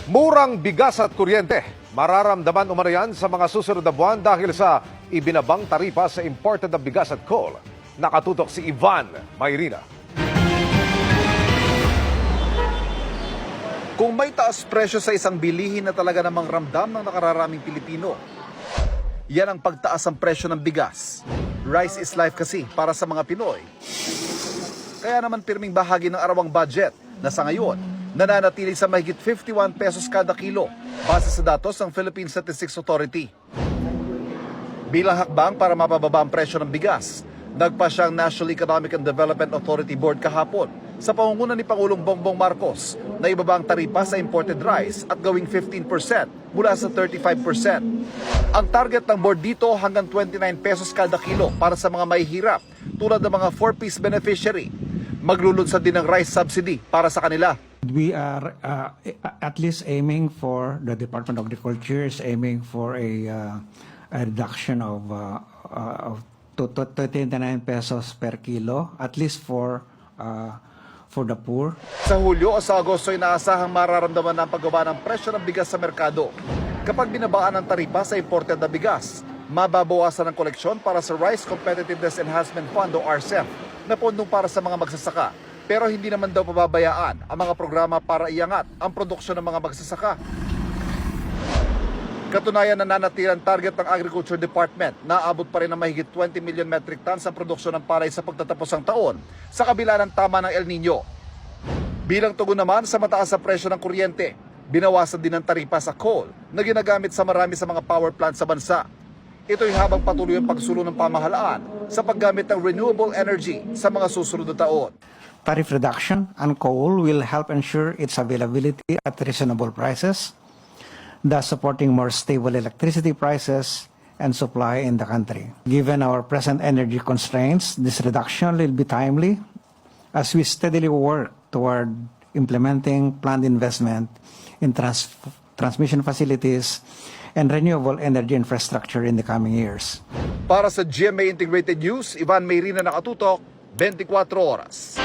Murang bigas at kuryente. Mararamdaman umano yan sa mga susunod na buwan dahil sa ibinabang taripa sa imported na bigas at coal. Nakatutok si Ivan Mayrina. Kung may taas presyo sa isang bilihin na talaga namang ramdam ng nakararaming Pilipino, yan ang pagtaas ng presyo ng bigas. Rice is life kasi para sa mga Pinoy. Kaya naman pirming bahagi ng arawang budget na sa ngayon, nananatili sa mahigit 51 pesos kada kilo base sa datos ng Philippine Statistics Authority. Bilang hakbang para mapababa ang presyo ng bigas, nagpa siyang National Economic and Development Authority Board kahapon sa pangunguna ni Pangulong Bongbong Marcos na ibaba ang taripa sa imported rice at gawing 15% mula sa 35%. Ang target ng board dito hanggang 29 pesos kada kilo para sa mga mahihirap tulad ng mga 4-piece beneficiary. Maglulunsad din ng rice subsidy para sa kanila. We are at least aiming for, the Department of Agriculture is aiming for a reduction of 29 pesos per kilo, at least for the poor. Sa Hulyo o sa Agosto ay naasahang mararamdaman ng paggawa ng presyo ng bigas sa merkado. Kapag binabaan ang taripa sa imported na bigas, mababawasan ang koleksyon para sa Rice Competitiveness Enhancement Fund o RCEF na pondong para sa mga magsasaka. Pero hindi naman daw pababayaan ang mga programa para iangat ang produksyon ng mga magsasaka. Katunayan, nananatilang target ng Agriculture Department na aabot pa rin ng mahigit 20 million metric tons ang produksyon ng palay sa pagtatapos ng taon sa kabila ng tama ng El Nino. Bilang tugon naman sa mataas na presyo ng kuryente, binawasan din ang taripa sa coal na ginagamit sa marami sa mga power plants sa bansa. Ito'y habang patuloy ang pagsulong ng pamahalaan sa paggamit ng renewable energy sa mga susunod na taon. Tariff reduction on coal will help ensure its availability at reasonable prices, thus supporting more stable electricity prices and supply in the country. Given our present energy constraints, this reduction will be timely as we steadily work toward implementing planned investment in transmission facilities and renewable energy infrastructure in the coming years. Para sa GMA Integrated News, Ivan Mayrina, nakatutok, 24 oras.